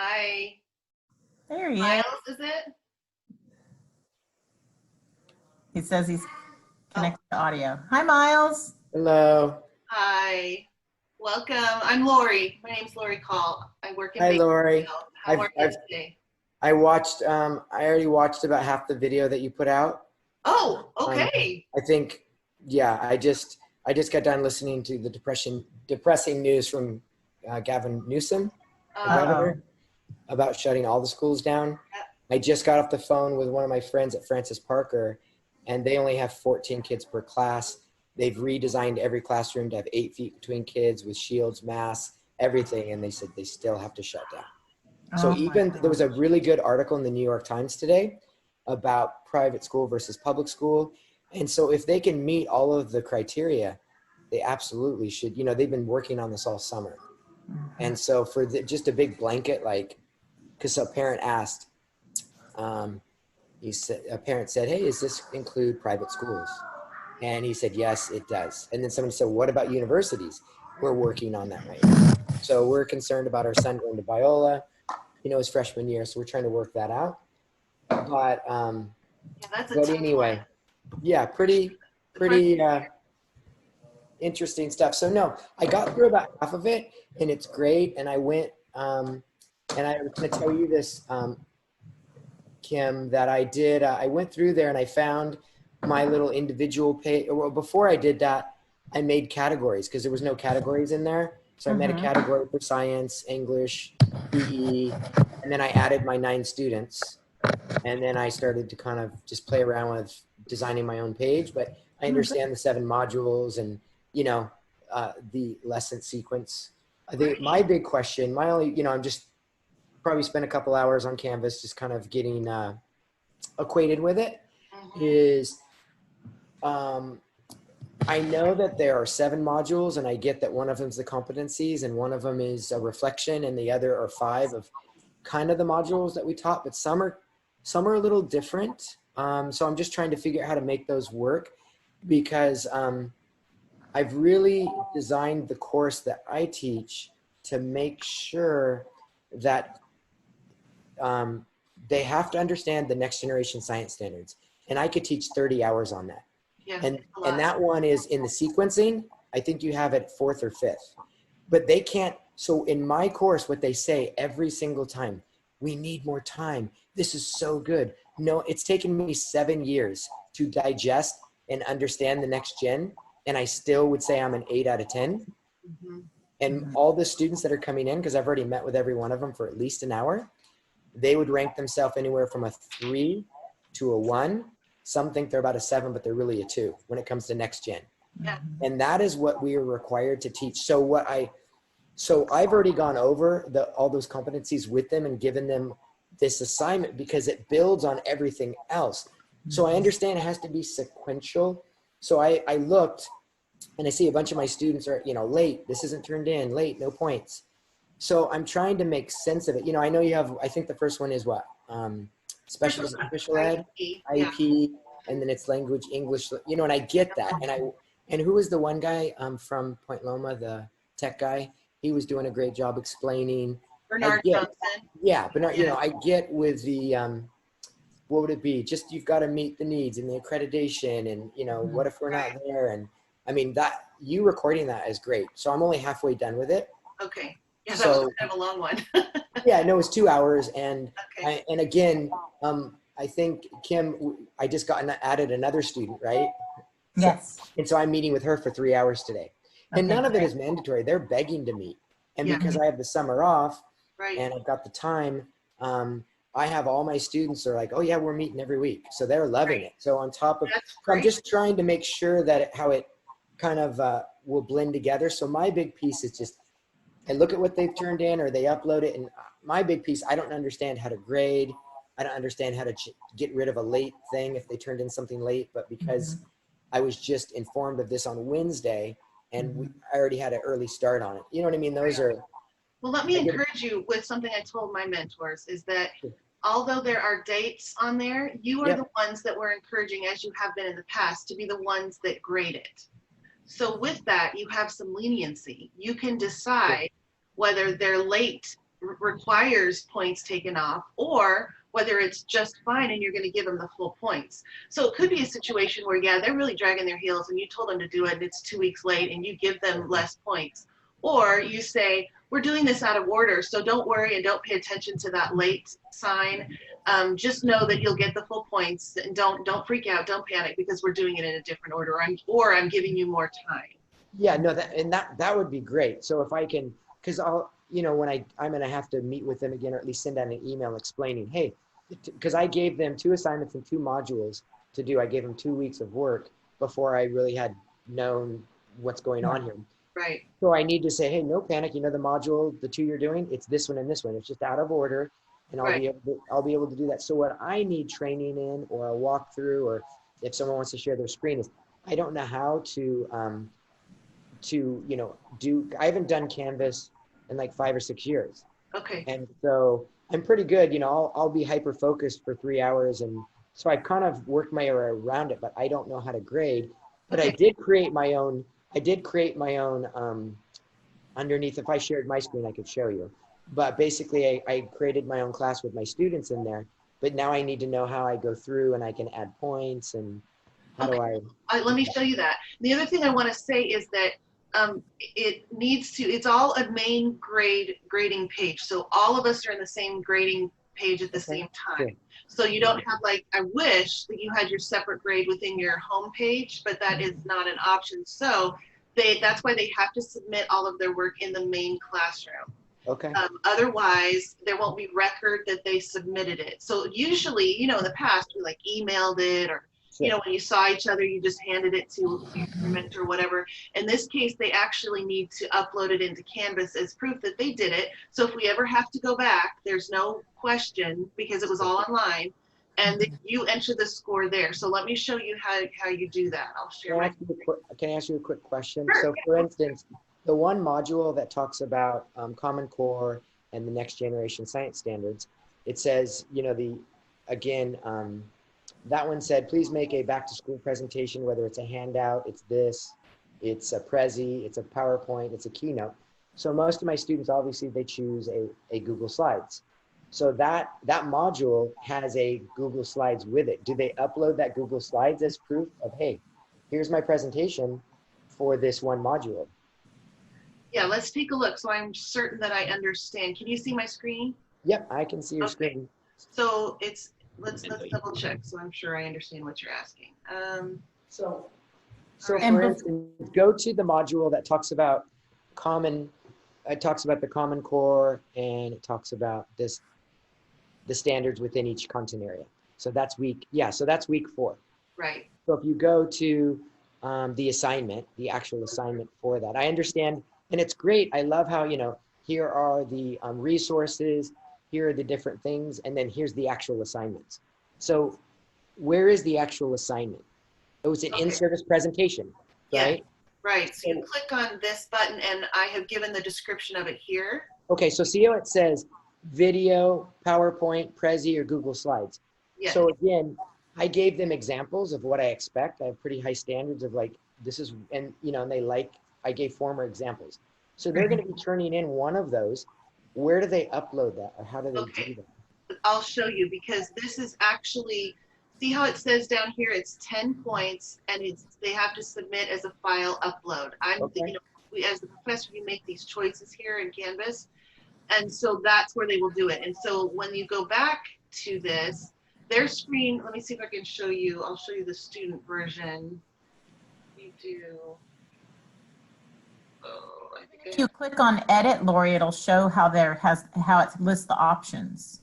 Hi. There he is. Miles, is it? He says he's Oh, connected to audio. Hi, Miles. Hello. hi. Welcome. I'm Lori. My name's Lori Call. I work in Hi, Lori. Bakersfield. How I've, are you I've, today? I watched, I already watched about half the video that you put out. Oh, Um, okay. I think, yeah, I just got done listening to the depressing news from Gavin Newsom, the Uh, Uh-oh. governor, about shutting all the schools down. I just got off the phone with one of my friends at Francis Parker, and they only have 14 kids per class. They've redesigned every classroom to have 8 feet between kids with shields, masks, everything, and they said they still have to shut down. So Oh my even there was God. a really good article in the New York Times today about private school versus public school. And so if they can meet all of the criteria, they absolutely should. They've been working on this all summer. And so for just a big blanket, like, because a parent asked, um, a parent said, "Hey, does this include private schools?" And he said, "Yes, it does." And then somebody said, "What about universities?" We're working on that right now. So we're concerned about our son going to Biola, his freshman year. So we're trying to work that out. But yeah, that's a but tough one. anyway, yeah, pretty interesting stuff. So no, I got through about half of it, and it's great. And I went, and I was going to tell you this, Kim, that I did. I went through there and I found my little individual page. Well, before I did that, I made categories because there was no categories in there. So I made a category for science, English, PE, and then I added my 9 students. And then I started to kind of just play around with designing my own page. But I understand the 7 modules and, the lesson sequence. I think my big question, my only, I'm just probably spent a couple hours on Canvas just kind of getting acquainted with it, is I know that there are 7 modules, and I get that one of them is the competencies and one of them is a reflection and the other are 5 of kind of the modules that we taught, but some are a little different. So I'm just trying to figure out how to make those work, because I've really designed the course that I teach to make sure that they have to understand the next generation science standards. And I could teach 30 hours on that. Yeah, And, it's a lot. and that one is in the sequencing. I think you have it 4th or 5th. But they can't. So in my course, what they say every single time, we need more time. This is so good. No, it's taken me 7 years to digest and understand the next gen. And I still would say I'm an 8 out of 10. And all the students that are coming in, because I've already met with every one of them for at least an hour, they would rank themselves anywhere from a 3 to a 1. Some think they're about a 7, but they're really a 2 when it comes to next gen. Yeah. And that is what we are required to teach. So I've already gone over all those competencies with them and given them this assignment because it builds on everything else. So I understand it has to be sequential. So I looked and I see a bunch of my students are, late. This isn't turned in, late, no points. So I'm trying to make sense of it. I know you have, I think the first one is what? Special ed, Yeah. IEP, and then it's language, English, and I get that. And who was the one guy from Point Loma, the tech guy? He was doing a great job explaining. Bernard Johnson. Yeah, but not, I get with the, what would it be? Just, you've got to meet the needs and the accreditation and, what if we're not there? And I mean, that you recording that is great. So I'm only halfway done with it. Okay. Yeah, that was kind of a long one. Yeah, no, it's 2 hours. And Okay. and again, I think Kim, I just added another student, right? Yes. And so I'm meeting with her for 3 hours today. And Okay, none of it great. is mandatory. They're begging to meet. And Yeah. because I have the summer off Right. and I've got the time, I have all my students are like, oh yeah, we're meeting every week. So they're loving it. So on top of, That's so I'm great. just trying to make sure that how it kind of will blend together. So my big piece is just, I look at what they've turned in or they upload it. And my big piece, I don't understand how to grade. I don't understand how to get rid of a late thing if they turned in something late, but because I was just informed of this on Wednesday and I already had an early start on it. You know what I mean? Those are, Well, let me encourage you with something I told my mentors is that although there are dates on there, you are the ones that we're encouraging, as you have been in the past, to be the ones that grade it. So with that, you have some leniency. You can decide whether they're late requires points taken off, or whether it's just fine and you're going to give them the full points. So it could be a situation where, yeah, they're really dragging their heels and you told them to do it and it's 2 weeks late and you give them less points. Or you say, we're doing this out of order, so don't worry and don't pay attention to that late sign. Just know that you'll get the full points, and don't freak out, don't panic, because we're doing it in a different order, or I'm giving you more time. Yeah, no, that would be great. So if I can, because I'll, when I'm going to have to meet with them again, or at least send out an email explaining, hey, because I gave them 2 assignments and 2 modules to do. I gave them 2 weeks of work before I really had known what's going on here. Right. So I need to say, hey, no panic. The module, the 2 you're doing, it's this one and this one. It's just out of order, and I'll be able to do that. So what I need training in, or a walkthrough, or if someone wants to share their screen, is I don't know how to do. I haven't done Canvas in like 5 or 6 years. Okay. And so I'm pretty good. I'll be hyper focused for 3 hours, and so I've kind of worked my way around it, but I don't know how to grade. But Okay. I did create my own. Underneath, if I shared my screen, I could show you. But basically, I created my own class with my students in there. But now I need to know how I go through, and I can add points, and how do I? Let me show you that. The other thing I want to say is that it's all a main grading page. So all of us are in the same grading page at the same time. Sure. So you don't have, like, I wish that you had your separate grade within your home page, but that is not an option. So that's why they have to submit all of their work in the main classroom. Okay. Otherwise, there won't be record that they submitted it. So usually, in the past, we like emailed it, or Sure. when you saw each other, you just handed it to your mentor or whatever. In this case, they actually need to upload it into Canvas as proof that they did it. So if we ever have to go back, there's no question, because it was all online, and then you enter the score there. So let me show you how you do that. I'll share my. Can I ask you a quick question? Sure. So for instance, the one module that talks about Common Core and the next generation science standards, it says, that one said, please make a back to school presentation, whether it's a handout, it's a Prezi, it's a PowerPoint, it's a keynote. So most of my students, obviously, they choose a Google Slides. So that module has a Google Slides with it. Do they upload that Google Slides as proof of, hey, here's my presentation for this one module? Yeah, let's take a look. So I'm certain that I understand. Can you see my screen? Yep, I can see your Okay. screen. So let's double check, so I'm sure I understand what you're asking. So And for instance, go to the module that talks about it talks about the Common Core, and it talks about the standards within each content area. So that's week 4. Right. So if you go to the actual assignment for that, I understand, and it's great. I love how, here are the resources, here are the different things, and then here's the actual assignments. So where is the actual assignment? It was an in-service presentation, right? Yeah, right. So you click on this button, and I have given the description of it here. Okay, so see how it says video, PowerPoint, Prezi, or Google Slides. Yes. So again, I gave them examples of what I expect. I have pretty high standards of like, this is, and I gave former examples. So they're going to be turning in one of those. Where do they upload that, or how do they do that? I'll show you, because this is actually, see how it says down here, it's 10 points, and they have to submit as a file upload. Okay. As the professor, you make these choices here in Canvas, and so that's where they will do it. And so when you go back to this, their screen, let me see if I can show you. I'll show you the student version. You do. Oh, I think If you click on edit, Lori, it'll show how it lists the options.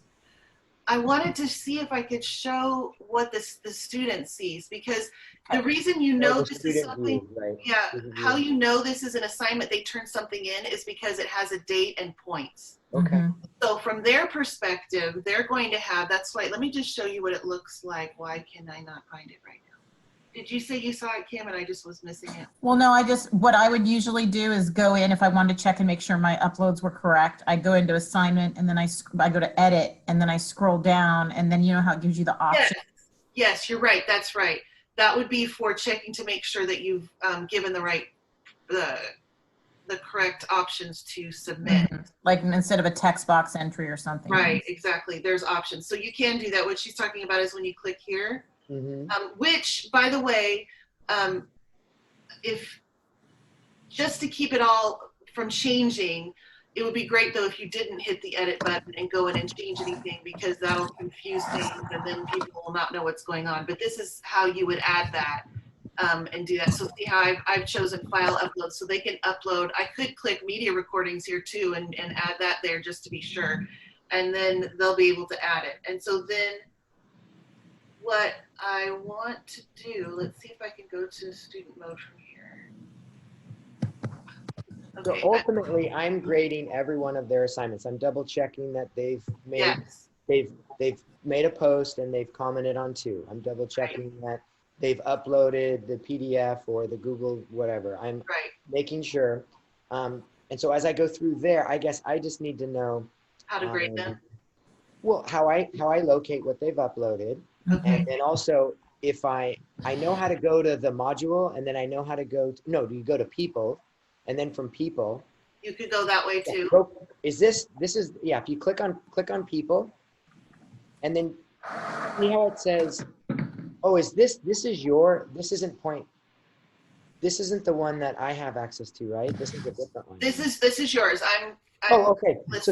I wanted to see if I could show what the student sees, because the reason you know The this is student something, view, right? yeah, Student how view. you know this is an assignment, they turn something in, is because it has a date and points. Okay. Mhm. So from their perspective, they're going to have, that's why, let me just show you what it looks like. Why can I not find it right now? Did you say you saw it, Kim, and I just was missing it? Well, no, what I would usually do is go in, if I wanted to check and make sure my uploads were correct, I go into assignment, and then I go to edit, and then I scroll down, and then you know how it gives you the option. Yes, you're right. That's right. That would be for checking to make sure that you've given the the correct options to submit. Like instead of a text box entry or something. Right, exactly. There's options. So you can do that. What she's talking about is when you click here, which, by the way, if just to keep it all from changing, it would be great though if you didn't hit the edit button and go in and change anything, because that'll confuse things and then people will not know what's going on. But this is how you would add that and do that. So see how I've chosen file upload, so they can upload. I could click media recordings here too and add that there just to be sure. And then they'll be able to add it. And so then what I want to do, let's see if I can go to student mode from here. Okay. So ultimately, I'm grading every one of their assignments. I'm double checking that they've made they've made a post and they've commented on 2. I'm double checking that they've uploaded the PDF or the Google whatever. I'm making sure. And so as I go through there, I guess I just need to know how to grade them. Well, how I locate what they've uploaded, and then also if I know how to go to the module, and then I know how to go to, no, do you go to people, and then from people you could go that way too. Is this is yeah, if you click on people, and then see how it says, oh, is this isn't the one that I have access to, right? This is a different one. This is yours. I'm okay. So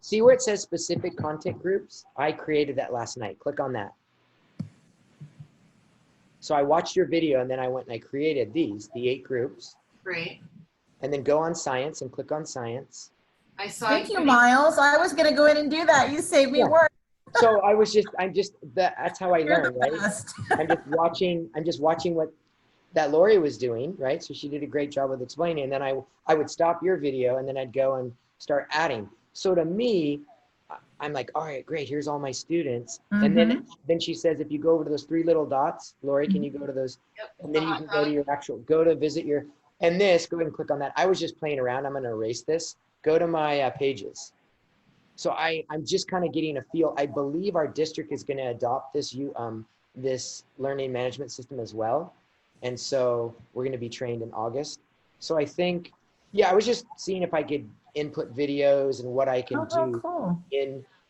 see where it says specific content groups? I created that last night. Click on that. So I watched your video and then I went and I created the 8 groups. Great. And then go on science and click on science. I saw. Thank you, Miles. I was going to go in and do that. You saved me work. So that's how I learned, right? I'm just watching what that Lori was doing, right? So she did a great job with explaining. And then I would stop your video and then I'd go and start adding. So to me, I'm like, all right, great. Here's all my students. And then she says, if you go over to those 3 little dots, Lori, can you go to those? Yep. And then you can go to your go to visit your, and this, go ahead and click on that. I was just playing around. I'm going to erase this. Go to my pages. So I'm just kind of getting a feel. I believe our district is going to adopt this learning management system as well. And so we're going to be trained in August. So I think, I was just seeing if I could input videos and what I can do. Cool.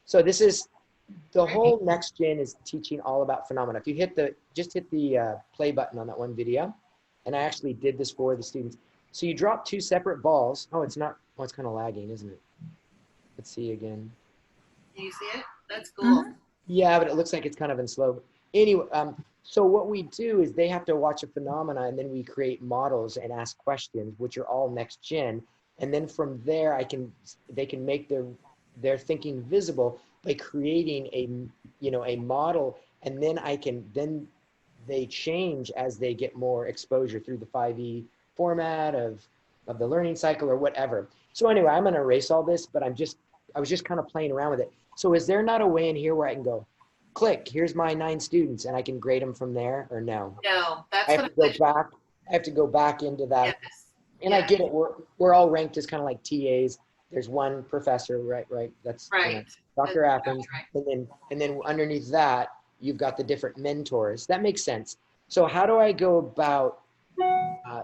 So this is, the whole Next Gen is teaching all about phenomena. If you just hit the play button on that one video, and I actually did this for the students. So you drop 2 separate balls. Oh, it's kind of lagging, isn't it? Let's see again. Can you see it? That's cool. Yeah, but it looks like it's kind of in slow. Anyway, so what we do is they have to watch a phenomena and then we create models and ask questions, which are all Next Gen. And then from there, they can make their thinking visible by creating a model, and then they change as they get more exposure through the 5E format of the learning cycle or whatever. So anyway, I'm going to erase all this, but I was just kind of playing around with it. So is there not a way in here where I can go, click, here's my 9 students, and I can grade them from there, or no? No, that's I have to go back into that. Yes. And I get it. We're all ranked as kind of like TAs. There's one professor, right? That's right. Dr. Athens. Right. And then underneath that, you've got the different mentors. That makes sense. So how do I go about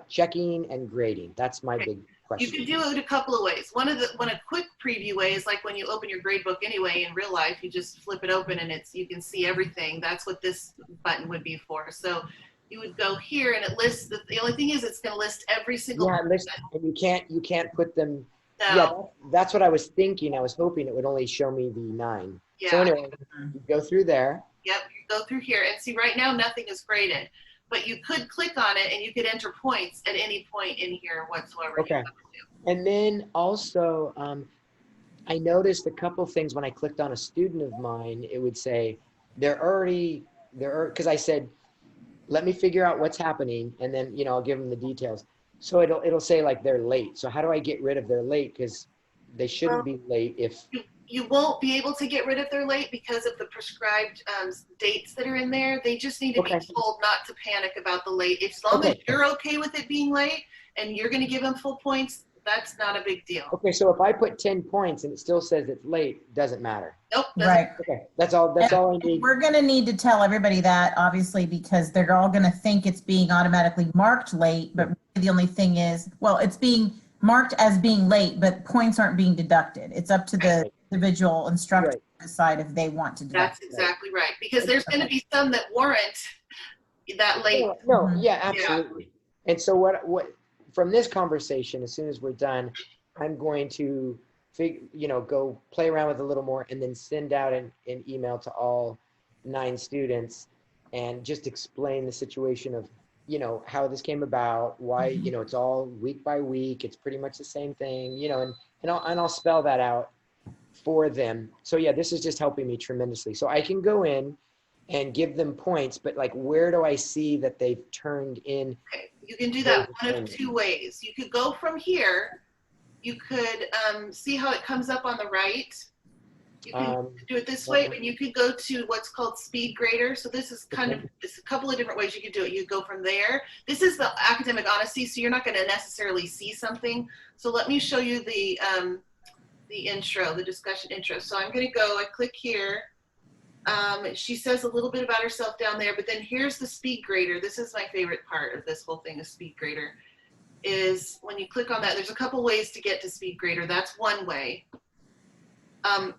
checking and grading? That's my big question. You can do it a couple of ways. One a quick preview way is like when you open your grade book anyway in real life, you just flip it open and you can see everything. That's what this button would be for. So you would go here and it lists the only thing is it's going to list every single list, and you can't put them. No. Yeah, that's what I was thinking. I was hoping it would only show me the 9. Yeah. So anyway, you go through there. Yep, you go through here and see right now nothing is graded, but you could click on it and you could enter points at any point in here whatsoever. Okay. And then also, I noticed a couple things when I clicked on a student of mine. It would say because I said, let me figure out what's happening, and then I'll give them the details. So it'll say like they're late. So how do I get rid of their late? Because they shouldn't be late if. You won't be able to get rid of their late because of the prescribed dates that are in there. They just need to be told not to panic about the late. As long as you're okay with it being late and you're going to give them full points, that's not a big deal. Okay, so if I put 10 points and it still says it's late, it doesn't matter. Nope. Right. Okay, that's all I need. We're going to need to tell everybody that, obviously, because they're all going to think it's being automatically marked late, but really the only thing is, well, it's being marked as being late, but points aren't being deducted. It's up to the individual instructor Right. to decide if they want to deduct. That's exactly right. Because there's going to be some that warrant that late. No, Mhm. yeah, absolutely. And so what from this conversation, as soon as we're done, I'm going to go play around with a little more and then send out an email to all 9 students and just explain the situation of, how this came about, why, it's all week by week. It's pretty much the same thing, and I'll spell that out for them. So yeah, this is just helping me tremendously. So I can go in and give them points, but like, where do I see that they've turned in? Okay. You can do that one of 2 ways. You could go from here. You could see how it comes up on the right. You can do it this way, but you could go to what's called Speed Grader. So this is it's a couple of different ways you could do it. You go from there. This is the academic honesty, so you're not going to necessarily see something. So let me show you the intro, the discussion intro. So I'm going to go, I click here. She says a little bit about herself down there, but then here's the Speed Grader. This is my favorite part of this whole thing, is Speed Grader. Is when you click on that, there's a couple ways to get to Speed Grader. That's one way.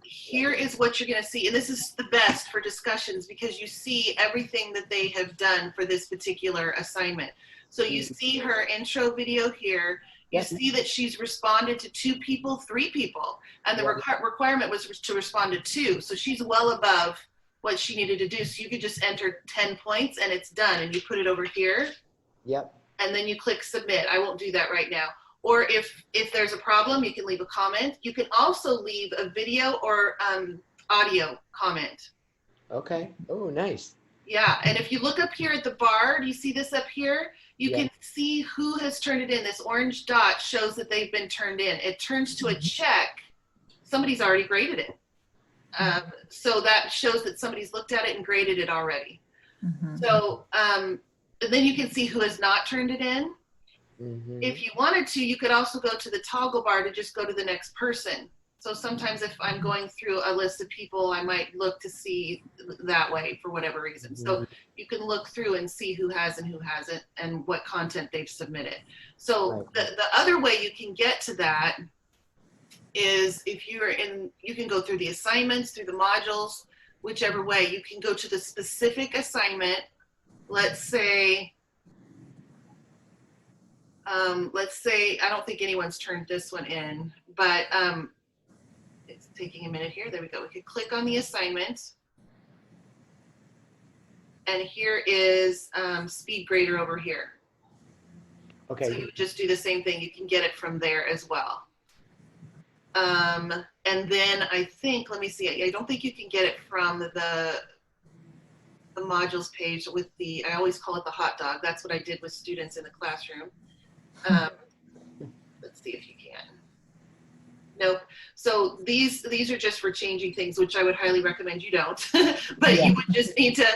Here is what you're going to see, and this is the best for discussions because you see everything that they have done for this particular assignment. So you see her intro video here. You see that she's responded to 2 people, 3 people, and the requirement was to respond to 2. So she's well above what she needed to do. So you could just enter 10 points and it's done, and you put it over here. Yep. And then you click submit. I won't do that right now. Or if there's a problem, you can leave a comment. You can also leave a video or audio comment. Okay. Oh, nice. Yeah, and if you look up here at the bar, do you see this up here? You can see who has turned it in. This orange dot shows that they've been turned in. It turns to a check. Somebody's already graded it. So that shows that somebody's looked at it and graded it already. So and then you can see who has not turned it in. If you wanted to, you could also go to the toggle bar to just go to the next person. So sometimes if I'm going through a list of people, I might look to see that way for whatever reason. So you can look through and see who has and who hasn't and what content they've submitted. So the other way you can get to that is if you're in, you can go through the assignments, through the modules, whichever way. You can go to the specific assignment. Let's say, I don't think anyone's turned this one in, but it's taking a minute here. There we go. We could click on the assignment. And here is Speed Grader over here. Okay. So you would just do the same thing. You can get it from there as well. And then I think, let me see. I don't think you can get it from the modules page with the, I always call it the hot dog. That's what I did with students in the classroom. Let's see if you can. Nope. So these are just for changing things, which I would highly recommend you don't. But you would just need to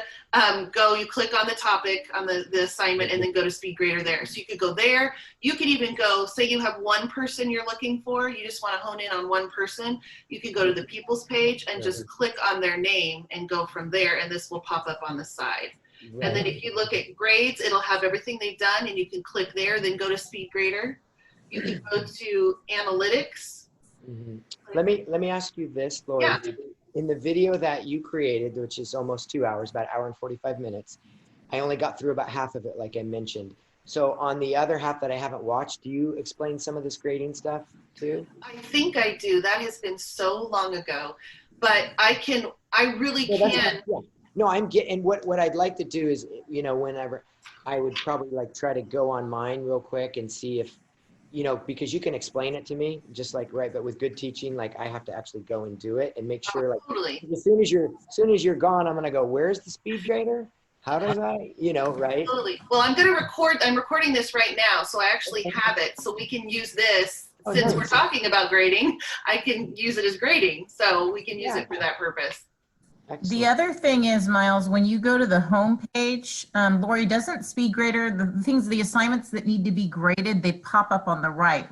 go, you click on the topic on the assignment and then go to Speed Grader there. So you could go there. You could even go, say you have one person you're looking for, you just want to hone in on one person. You could go to the people's page and just click on their name and go from there, and this will pop up on the side. And then if you look at grades, it'll have everything they've done, and you can click there, then go to Speed Grader. You can go to Analytics. Let me ask you this, Lori. Yeah. In the video that you created, which is almost 2 hours, about 1 hour and 45 minutes, I only got through about half of it, like I mentioned. So on the other half that I haven't watched, do you explain some of this grading stuff too? I think I do. That has been so long ago, but I really can. No, I'm getting what I'd like to do is, whenever I would probably like try to go on mine real quick and see if, because you can explain it to me just like, right. But with good teaching, like I have to actually go and do it and make sure like Totally. as soon as you're gone, I'm going to go, where's the Speed Grader? How does I, right? Totally. Well, I'm recording this right now. So I actually have it. So we can use this since we're talking about grading. I can use it as grading. So we can use it for that purpose. Excellent. The other thing is, Miles, when you go to the home page, Lori, doesn't Speed Grader, the assignments that need to be graded, they pop up on the right?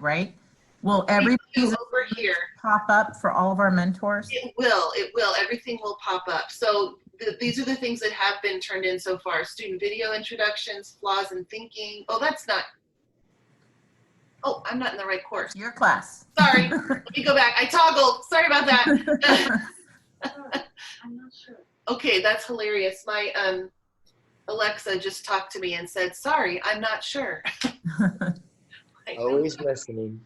Will everybody's over here pop up for all of our mentors? It will. Everything will pop up. So these are the things that have been turned in so far. Student video introductions, flaws in thinking. Oh, that's not. Oh, I'm not in the right course. Your class. Sorry. Let me go back. I toggled. Sorry about that. I'm not sure. Okay, that's hilarious. My Alexa just talked to me and said, "Sorry, I'm not sure." Always listening.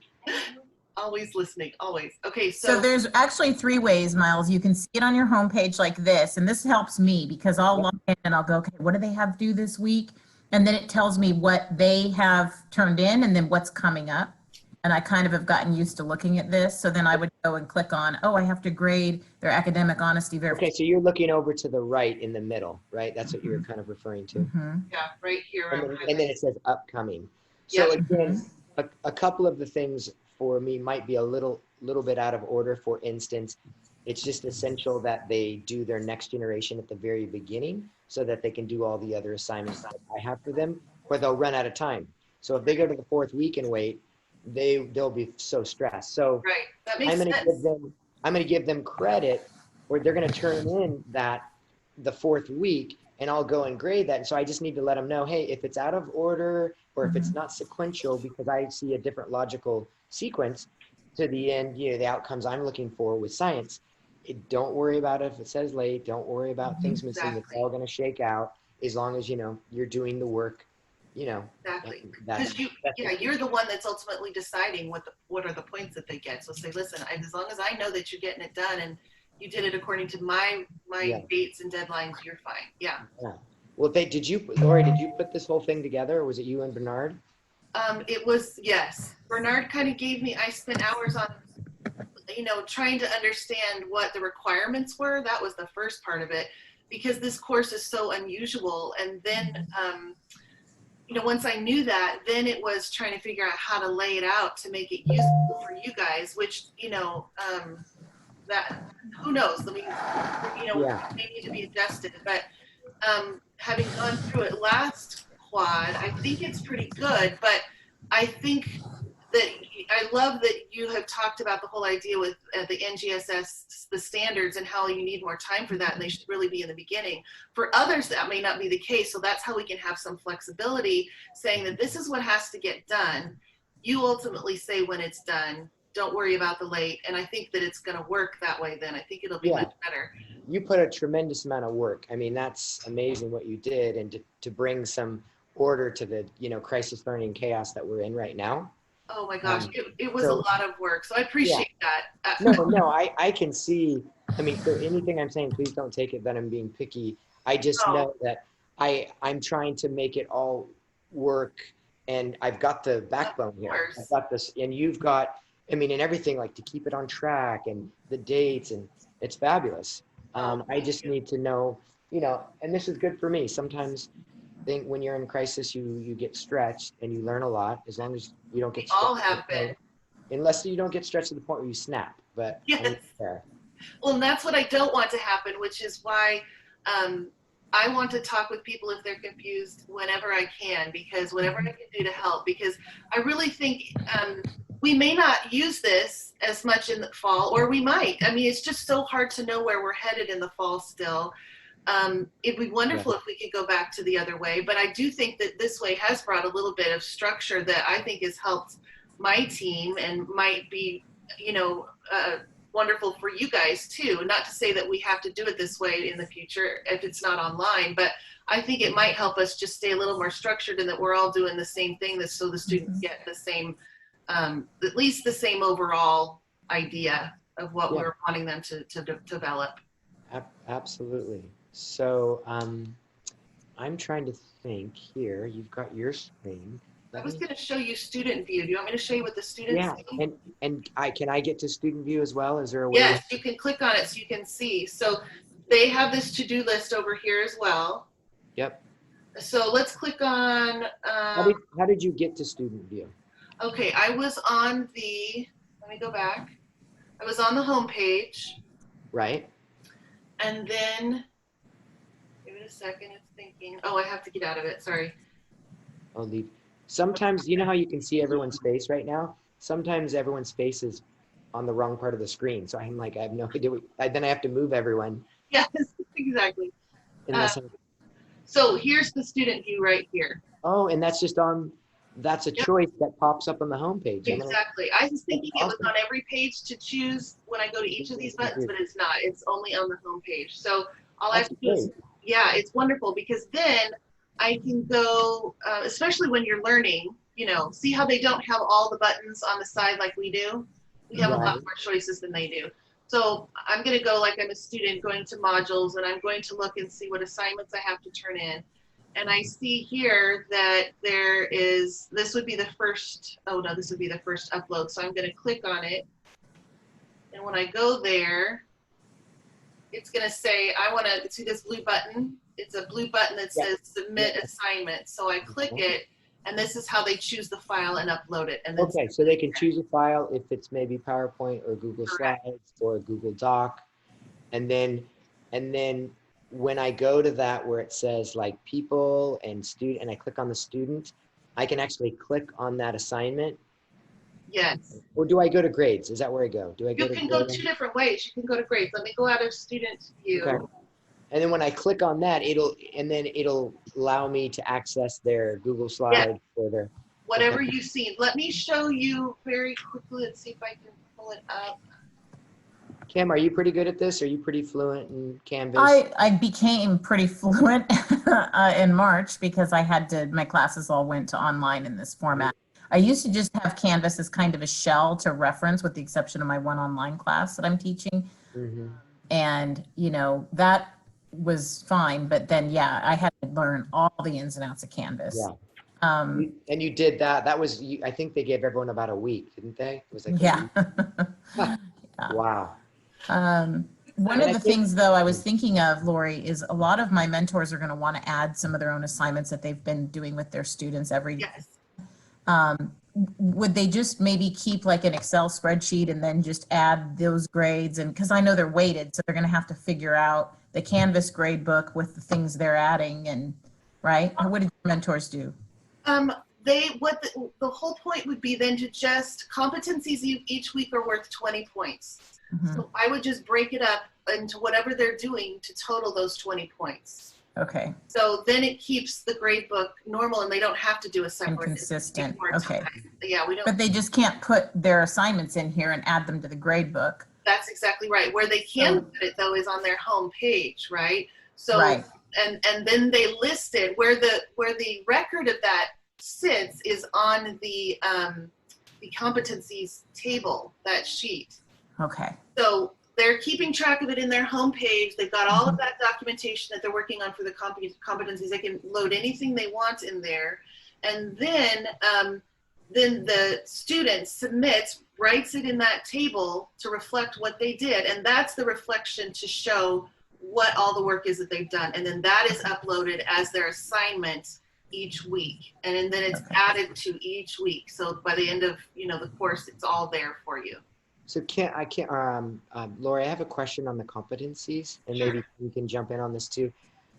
Always listening, always. Okay, So there's actually 3 ways, Miles. You can see it on your homepage like this, and this helps me because I'll log in and I'll go, okay, what do they have due this week? And then it tells me what they have turned in and then what's coming up. And I kind of have gotten used to looking at this. So then I would go and click on, oh, I have to grade their academic honesty verification. Okay, so you're looking over to the right in the middle, right? That's what you were kind of referring to. yeah, right here. And then it says upcoming. So Yep. again, a couple of the things for me might be a little bit out of order. For instance, it's just essential that they do their next generation at the very beginning so that they can do all the other assignments that I have for them, or they'll run out of time. So if they go to the 4th week and wait, they'll be so stressed. So Right, that makes I'm going sense. to give them credit, or they're going to turn in that the 4th week, and I'll go and grade that. And so I just need to let them know, hey, if it's out of order or if it's not sequential, because I see a different logical sequence to the end, the outcomes I'm looking for with science. Don't worry about it if it says late. Don't worry about things missing. It's Exactly. all going to shake out as long as you're doing the work. Exactly. That's Because you're the one that's ultimately deciding what are the points that they get. So say, listen, as long as I know that you're getting it done and you did it according to my Yeah. dates and deadlines, you're fine. Yeah. Well, Lori, did you put this whole thing together, or was it you and Bernard? It was, yes. Bernard kind of gave me, I spent hours on, trying to understand what the requirements were. That was the first part of it, because this course is so unusual. And then, once I knew that, then it was trying to figure out how to lay it out to make it useful for you guys, which, that, who knows? I mean, they need to be adjusted. But having gone through it last quad, I think it's pretty good. But I think that I love that you have talked about the whole idea with the NGSS, the standards, and how you need more time for that, and they should really be in the beginning. For others, that may not be the case, so that's how we can have some flexibility, saying that this is what has to get done. You ultimately say when it's done. Don't worry about the late, and I think that it's going to work that way. Then I think it'll be much better. You put a tremendous amount of work. I mean, that's amazing what you did, and to bring some order to the crisis learning chaos that we're in right now. Oh my gosh, it was a lot of work. So I appreciate that. No, I can see. I mean, for anything I'm saying, please don't take it that I'm being picky. I just know that I'm trying to make it all work, and I've got the backbone here. I've got this, and you've got, and everything, like to keep it on track and the dates, and it's fabulous. I just need to know, and this is good for me. Sometimes when you're in crisis, you get stretched and you learn a lot, as long as you don't get stretched. All have been. Unless you don't get stretched to the point where you snap, but yes. Well, and that's what I don't want to happen, which is why I want to talk with people if they're confused whenever I can, because whatever I can do to help, because I really think we may not use this as much in the fall, or we might. I mean, it's just so hard to know where we're headed in the fall still. It'd be wonderful if we could go back to the other way, but I do think that this way has brought a little bit of structure that I think has helped my team and might be, wonderful for you guys too. Not to say that we have to do it this way in the future if it's not online, but I think it might help us just stay a little more structured and that we're all doing the same thing, so the students get the same, at least the same overall idea of what we're wanting them to develop. Absolutely. So I'm trying to think here. You've got your screen. I was going to show you student view. Do you want me to show you what the students see? And can I get to student view as well? Is there a way? Yes, you can click on it so you can see. So they have this to-do list over here as well. Yep. So let's click on. How did you get to student view? Okay, I was on the. Let me go back. I was on the home page. Right. And then, give it a second. It's thinking. Oh, I have to get out of it. Sorry. I'll leave. Sometimes, you know how you can see everyone's face right now? Sometimes everyone's face is on the wrong part of the screen. So I'm like, I have no idea. Then I have to move everyone. Yes, exactly. Unless So here's the student view right here. oh, and that's just on. that's a Yep. choice that pops up on the homepage. I'm gonna- Exactly. I was thinking it was awesome. on every page to choose when I go to each of these buttons, but it's not. It's only on the home page. So all I have That's to do is, great. yeah, it's wonderful because then I can go, especially when you're learning, see how they don't have all the buttons on the side like we do? We have a lot Right. more choices than they do. So I'm going to go like I'm a student going to modules, and I'm going to look and see what assignments I have to turn in. And I see here that this would be the first, oh no, this would be the first upload. So I'm going to click on it. And when I go there, it's going to say, I want to see this blue button. It's a blue button that Yeah. says submit Yeah. assignment. So I click it, and this is how they choose the file and upload it. And then Okay, so they can choose a file if it's maybe PowerPoint or Google Correct. Slides or Google Doc. And then when I go to that where it says like people and student, and I click on the student, I can actually click on that assignment. yes. Or do I go to grades? Is that where I go? Do I go You to can go grades? 2 different ways. You can go to grades. Let me go out of student view. Okay. And then when I click on that, it'll allow me to access their Google Slides or their, Whatever you've seen. Let me show you very quickly. Let's see if I can pull it up. Kim, are you pretty good at this? Are you pretty fluent in Canvas? I became pretty fluent in March because my classes all went to online in this format. I used to just have Canvas as kind of a shell to reference, with the exception of my one online class that I'm teaching. Mhm. And, that was fine. But then, yeah, I had to learn all the ins and outs of Canvas. Yeah. Um, And you did that. That was, I think they gave everyone about a week, didn't they? It was like, a yeah. week. Wow. One And of I the think- things, though, I was thinking of, Lori, is a lot of my mentors are going to want to add some of their own assignments that they've been doing with their students every day. Yes. Would they just maybe keep like an Excel spreadsheet and then just add those grades? And because I know they're weighted, so they're going to have to figure out the Canvas grade book with the things they're adding, and right? What did your mentors do? The whole point would be then to just competencies each week are worth 20 points. Mhm. So I would just break it up into whatever they're doing to total those 20 points. Okay, So then it keeps the grade book normal, and they don't have to do a and separate. consistent. before Okay, time. Yeah, we don't. but they just can't put their assignments in here and add them to the grade book. That's exactly right. Where they can put it though is on their home page, right? So Right. and then they listed where the record of that sits is on the competencies table, that sheet. Okay. So they're keeping track of it in their homepage. They've got all of that documentation that they're working on for the competencies. They can load anything they want in there. And then the student submits, writes it in that table to reflect what they did. And that's the reflection to show what all the work is that they've done. And then that is uploaded as their assignment each week. And then it's Okay. added to each week. So by the end of the course, it's all there for you. So Lori, I have a question on the competencies, and maybe you can jump in on this too.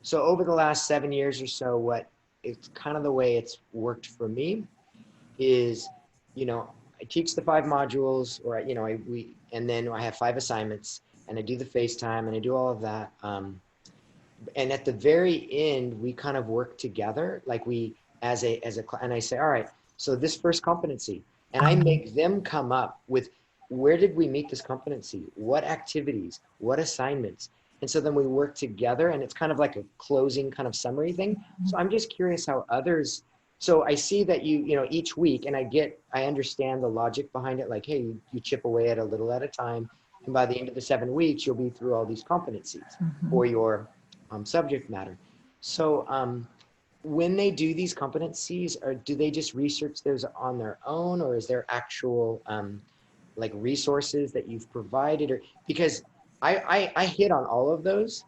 So over the last 7 years or so, it's kind of the way it's worked for me is, I teach the 5 modules, or and then I have 5 assignments, and I do the FaceTime, and I do all of that. And at the very end, we kind of work together, like and I say, all right, so this first competency, and I make them come up with, where did we meet this competency? What activities? What assignments? And so then we work together, and it's kind of like a closing kind of summary thing. So I'm just curious how others, so I see that each week, and I understand the logic behind it, like, hey, you chip away at a little at a time, and by the end of the 7 weeks, you'll be through all these competencies for your subject matter. So when they do these competencies, do they just research those on their own, or is there actual like resources that you've provided? Or because I hit on all of those,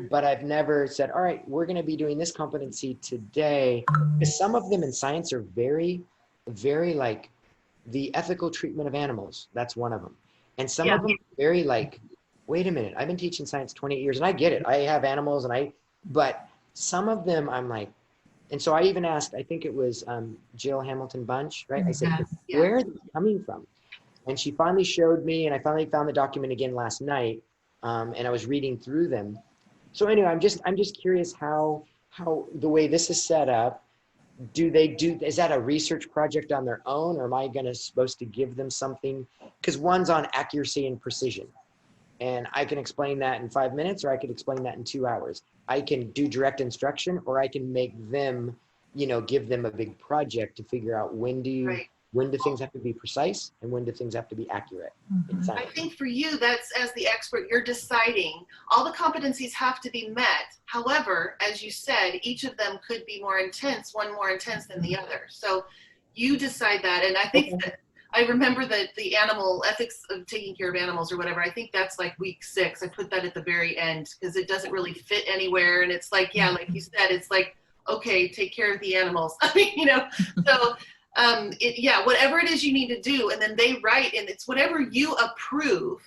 but I've never said, all right, we're going to be doing this competency today, because some of them in science are very, very like the ethical treatment of animals. That's one of them. And some of them are very like, wait a minute, I've been teaching science 28 years and I get it. I have animals but some of them I'm like, and so I even asked, I think it was Jill Hamilton Bunch, right? I said, where are they coming from? And she finally showed me, and I finally found the document again last night, and I was reading through them. So anyway, I'm just curious how the way this is set up, is that a research project on their own, or am I supposed to give them something? Because one's on accuracy and precision. And I can explain that in 5 minutes, or I could explain that in 2 hours. I can do direct instruction, or I can make them, give them a big project to figure out when do things have to be precise and when do things have to be accurate in I science. think for you, that's, as the expert, you're deciding all the competencies have to be met. However, as you said, each of them could be more intense, one more intense than the other. So you decide that. And I think that I remember that the animal ethics of taking care of animals or whatever, I think that's like week 6. I put that at the very end because it doesn't really fit anywhere. And it's like, yeah, like you said, it's like, okay, take care of the animals. I mean, so whatever it is you need to do, and then they write, and it's whatever you approve,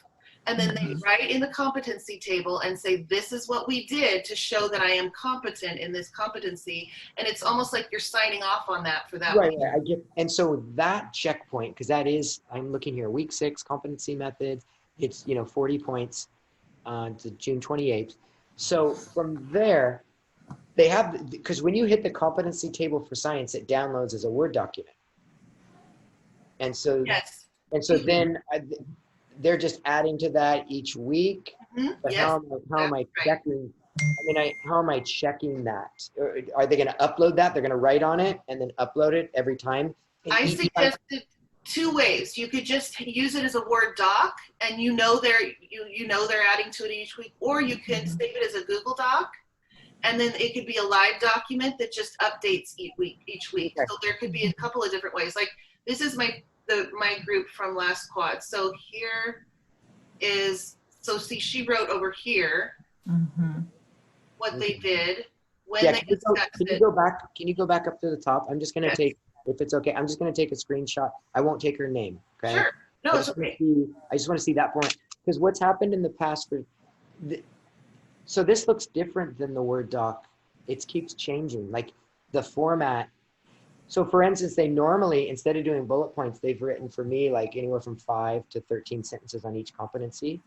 and then they write in the competency table and say, this is what we did to show that I am competent in this competency, and it's almost like you're signing off on that for that Right, week. I get, and so that checkpoint, because that is, I'm looking here, week 6 competency methods, it's 40 points to June 28th. So from there, they have, because when you hit the competency table for science, it downloads as a Word document. And so, Yes. and so then they're just adding to that each week. Mhm. But Yes. how am I That's right. checking? How am I checking that? Are they going to upload that? They're going to write on it and then upload it every time? And I each time- suggested 2 ways. You could just use it as a Word doc, and they're adding to it each week, or you could save it as a Google Doc, and then it could be a live document that just updates each week. Okay. So there could be a couple of different ways. Like this is my group from last quad. So here is, see, she wrote over here what they did when Yeah, they can you discussed it. go back? Can you go back up to the top? I'm just going to Yes. take, if it's okay, I'm just going to take a screenshot. I won't take her name. Okay. Sure. No, it's okay. I just want to see that point, because what's happened in the past so this looks different than the Word doc. It keeps changing, like the format. So for instance, they normally, instead of doing bullet points, they've written for me like anywhere from 5 to 13 sentences on each competency.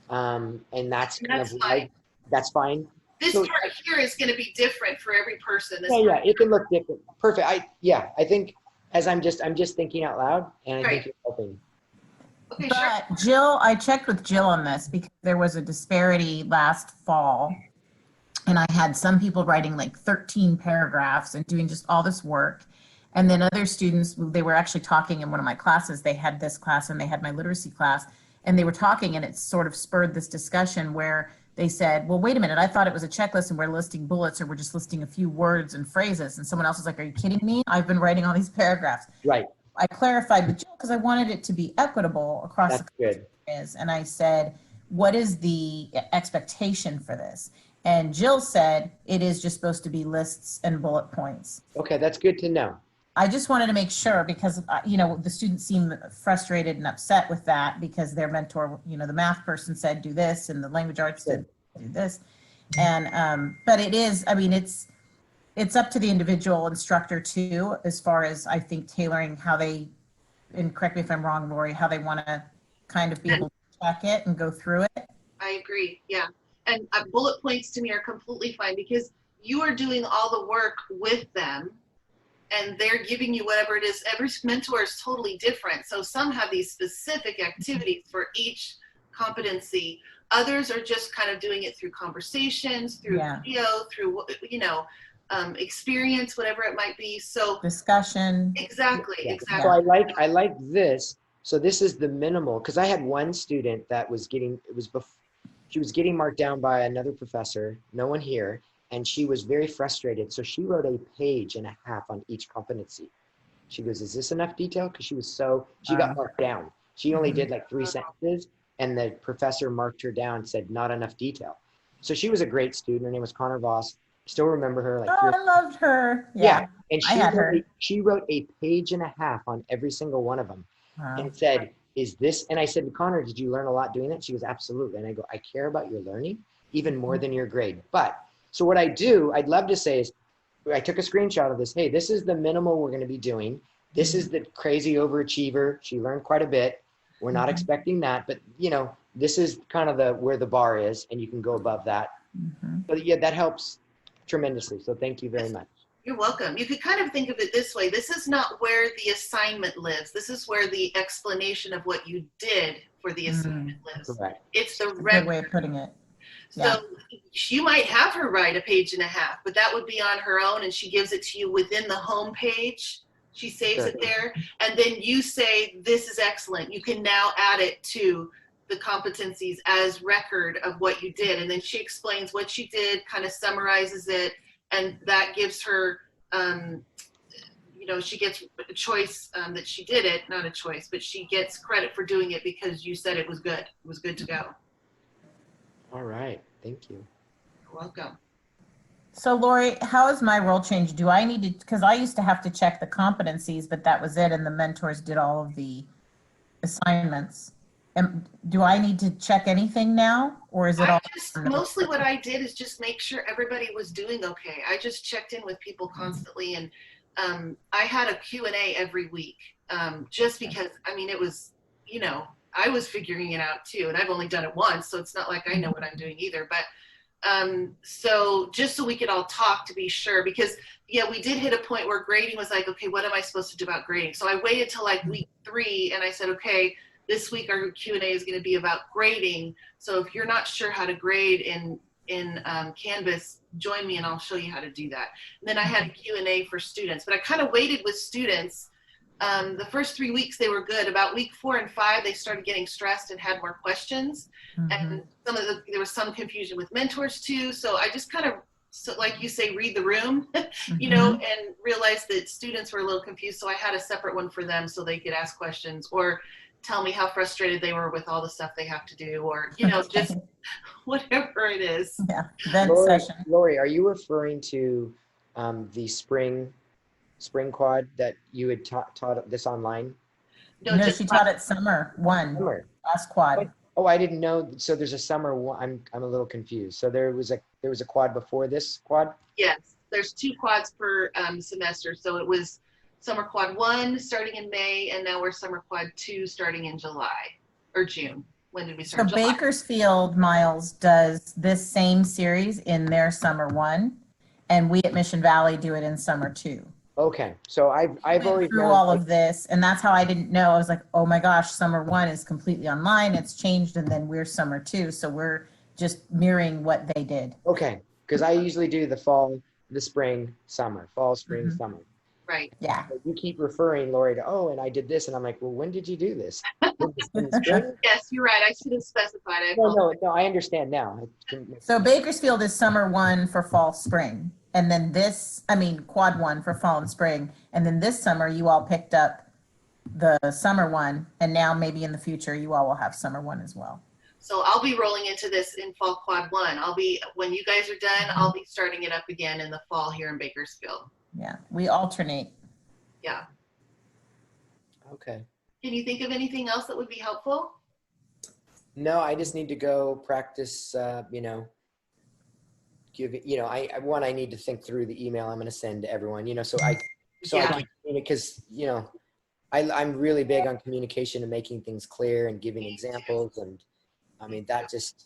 And that's kind That's of fine. like, that's fine. This So- part here is going to be different for every person. This Yeah, part- it can look different. Perfect. I think as I'm just thinking out loud, and I Right. think you're helping. Okay, sure. But Jill, I checked with Jill on this because there was a disparity last fall. And I had some people writing like 13 paragraphs and doing just all this work. And then other students, they were actually talking in one of my classes. They had this class and they had my literacy class. And they were talking, and it sort of spurred this discussion where they said, well, wait a minute, I thought it was a checklist and we're listing bullets, or we're just listing a few words and phrases. And someone else was like, are you kidding me? I've been writing all these paragraphs. Right. I clarified with Jill because I wanted it to be equitable across That's good. is. And I said, what is the expectation for this? And Jill said, it is just supposed to be lists and bullet points. Okay, that's good to know. I just wanted to make sure because, the students seemed frustrated and upset with that because their mentor, the math person said, do this, and the language arts said, do this. And, but it is, it's up to the individual instructor too, as far as I think tailoring how they, and correct me if I'm wrong, Lori, how they want to kind of be able to check it and go through it. I agree. Yeah. And bullet points to me are completely fine because you are doing all the work with them and they're giving you whatever it is. Every mentor is totally different. So some have these specific activities for each competency. Others are just kind of doing it through conversations, through video, through, experience, whatever it might be. So Discussion. exactly. Yeah. Exactly. So I like this. So this is the minimal, because I had one student that was she was getting marked down by another professor, no one here, and she was very frustrated. So she wrote a page and a half on each competency. She goes, is this enough detail? Because she got marked down. She only did like 3 sentences, and the professor marked her down, said not enough detail. So she was a great student. Her name was Connor Voss. Still remember her. Like Oh, I loved her. yeah. And I had her. she wrote a page and a half on every single one of them. Wow. And said, is this, and I said, Connor, did you learn a lot doing that? She goes, absolutely. And I go, I care about your learning even more than your grade. But, so what I'd love to say is, I took a screenshot of this. Hey, this is the minimal we're going to be doing. This is the crazy overachiever. She learned quite a bit. We're not expecting that, but this is kind of where the bar is, and you can go above that. But yeah, that helps tremendously. So thank you very much. You're welcome. You could kind of think of it this way. This is not where the assignment lives. This is where the explanation of what you did for the assignment lives. Correct. It's the Good record. way of putting it. So Yeah. you might have her write a page and a half, but that would be on her own, and she gives it to you within the home page. She saves Sure. it there, and then you say, this is excellent. You can now add it to the competencies as record of what you did. And then she explains what she did, kind of summarizes it, and that gives her, she gets a choice that she did it, not a choice, but she gets credit for doing it because you said it was good. It was good to go. All right. Thank you. You're welcome. So Lori, how is my role changed? Do I need to, because I used to have to check the competencies, but that was it, and the mentors did all of the assignments. Do I need to check anything now, or is it all? Mostly what I did is just make sure everybody was doing okay. I just checked in with people constantly, and I had a Q&A every week, just because, it was, I was figuring it out too, and I've only done it once, so it's not like I know what I'm doing either. But so just so we could all talk to be sure, because we did hit a point where grading was like, okay, what am I supposed to do about grading? So I waited till like week 3, and I said, okay, this week our Q&A is going to be about grading. So if you're not sure how to grade in Canvas, join me and I'll show you how to do that. And then I had a Q&A for students, but I kind of waited with students. The first 3 weeks they were good. About week 4 and 5 they started getting stressed and had more questions. And there was some confusion with mentors too. So I just kind of, like you say, read the room, and realized that students were a little confused. So I had a separate one for them so they could ask questions or tell me how frustrated they were with all the stuff they have to do, or, just whatever it is. Yeah, event Lori, session. Lori, are you referring to the spring quad that you had taught this online? No, she taught it summer 1, Summer. last quad. Oh, I didn't know. So there's a summer one. I'm a little confused. So there was a quad before this quad? Yes, there's 2 quads per semester. So it was summer quad 1 starting in May, and now we're summer quad 2 starting in July or June. When did we start? So July. Bakersfield, Miles, does this same series in their summer 1, and we at Mission Valley do it in summer 2. Okay. So I've already Through all of this, and that's how I didn't know. I was like, oh my gosh, summer 1 is completely online. It's changed, and then we're summer 2, so we're just mirroring what they did. Okay. Because I usually do the fall, the spring, summer, fall, spring, summer. Right. Yeah. But you keep referring, Lori, to, and I did this. And I'm like, well, when did you do this? In the spring? Yes, you're right. I should have specified it. No, I understand now. So Bakersfield is summer 1 for fall, spring. And then quad 1 for fall and spring. And then this summer, you all picked up the summer 1. And now maybe in the future, you all will have summer 1 as well. So I'll be rolling into this in fall quad 1. When you guys are done, I'll be starting it up again in the fall here in Bakersfield. Yeah, we alternate. Yeah. Okay. Can you think of anything else that would be helpful? No, I just need to go practice, I need to think through the email I'm going to send to everyone, I can, because, I'm really big on communication and making things clear and giving examples. And that just.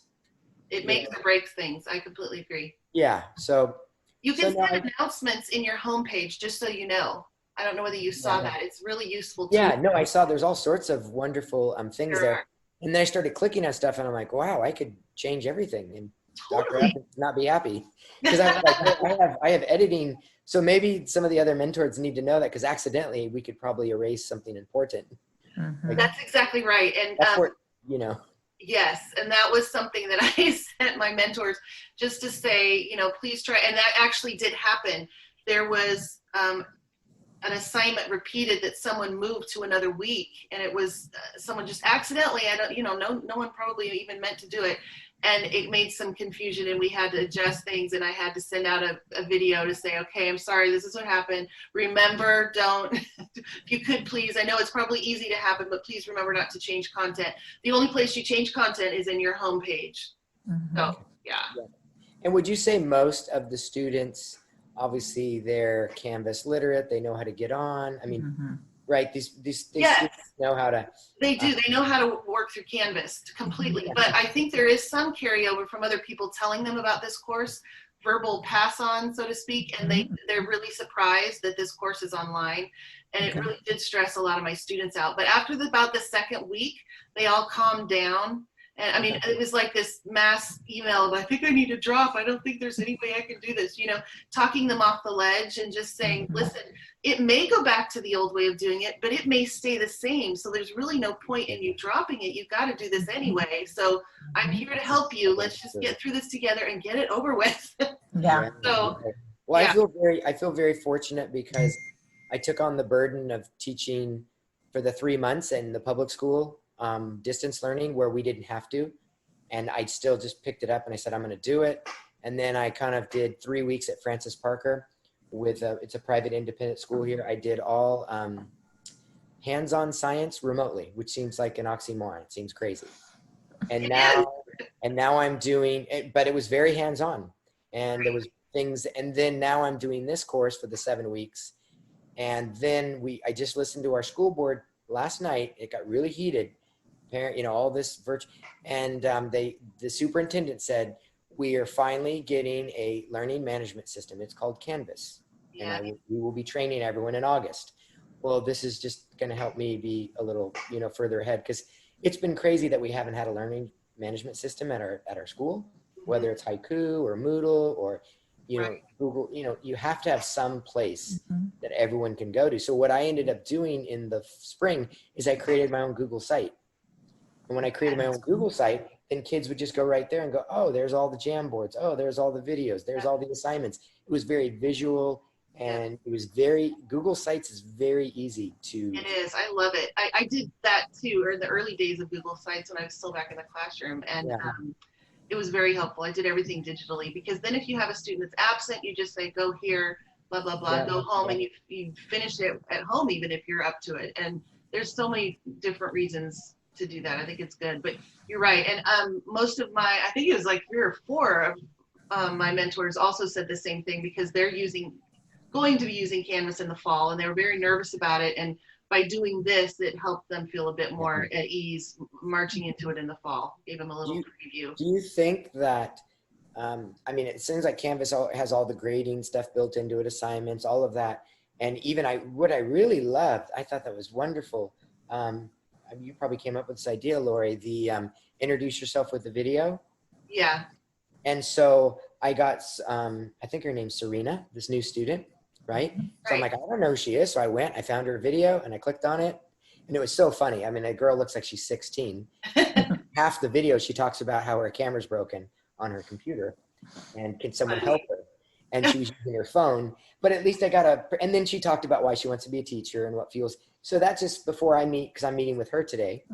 It makes or breaks things. I completely agree. Yeah. So. You can send announcements in your homepage, just so you know. I don't know whether you saw that. It's really useful too. Yeah, no, I saw there's all sorts of wonderful things there. And then I started clicking on stuff and I'm like, wow, I could change everything. And Totally. Dr. Atkins would not be happy. Because I have editing. So maybe some of the other mentors need to know that, because accidentally we could probably erase something important. Mhm. That's exactly right. And That's where, yes, and that was something that I sent my mentors just to say, please try. And that actually did happen. There was an assignment repeated that someone moved to another week, and it was someone just accidentally. No one probably even meant to do it, and it made some confusion, and we had to adjust things, and I had to send out a video to say, okay, I'm sorry, this is what happened. Remember, if you could please, I know it's probably easy to happen, but please remember not to change content. The only place you change content is in your homepage. Mhm. So, yeah. And would you say most of the students, obviously they're Canvas literate, they know how to get on? Mhm. Right? These Yes. students know how to. They do. They know how to work through Canvas completely. But I think there is some carryover from other people telling them about this course. verbal pass on, so to speak, and they're really surprised that this course is online. And it Okay. really did stress a lot of my students out. But after about the second week, they all calmed down. And I mean, it was like this mass email of, I think I need to drop. I don't think there's any way I can do this, talking them off the ledge and just saying, listen, it may go back to the old way of doing it, but it may stay the same. So there's really no point in you dropping it. You've got to do this anyway. So I'm here to help you. Let's just get through this together and get it over with. Yeah. So, Well, yeah. I feel very fortunate because I took on the burden of teaching for the 3 months in the public school distance learning where we didn't have to. And I still just picked it up and I said, I'm going to do it. And then I kind of did 3 weeks at Francis Parker it's a private independent school here. I did all hands-on science remotely, which seems like an oxymoron. It seems crazy. And now I'm doing it, but it was very hands-on and there was things. And then now I'm doing this course for the 7 weeks. And then I just listened to our school board last night. It got really heated. All this virtual, and the superintendent said, we are finally getting a learning management system. It's called Canvas. Yeah. And we will be training everyone in August. Well, this is just going to help me be a little, further ahead because it's been crazy that we haven't had a learning management system at our school, whether it's Haiku or Moodle or, Right. Google, you have to have some place that everyone can go to. So what I ended up doing in the spring is I created my own Google site. And when I created my own Google site, then kids would just go right there and go, oh, there's all the Jamboards. Oh, there's all the videos. There's all the assignments. It was very visual and it was Google Sites is very easy to. It is. I love it. I did that too, or in the early days of Google Sites when I was still back in the classroom. And it was very helpful. I did everything digitally because then if you have a student that's absent, you just say, go here, blah, blah, blah, go home. And you finish it at home, even if you're up to it. And there's so many different reasons to do that. I think it's good, but you're right. And most of I think it was like 3 or 4 of my mentors also said the same thing because they're going to be using Canvas in the fall and they were very nervous about it. And by doing this, it helped them feel a bit more at ease marching into it in the fall. Gave them a little preview. Do you think that, it seems like Canvas has all the grading stuff built into it, assignments, all of that. And even what I really loved, I thought that was wonderful. You probably came up with this idea, Lori, the introduce yourself with the video. Yeah. And so I got, I think her name's Serena, this new student, right? So I'm like, I don't know who she is. So I went, I found her video and I clicked on it. And it was so funny. I mean, a girl looks like she's 16. Half the video, she talks about how her camera's broken on her computer and can someone help her? And she was using her phone, but at least and then she talked about why she wants to be a teacher and what feels. So that's just before I meet, because I'm meeting with her today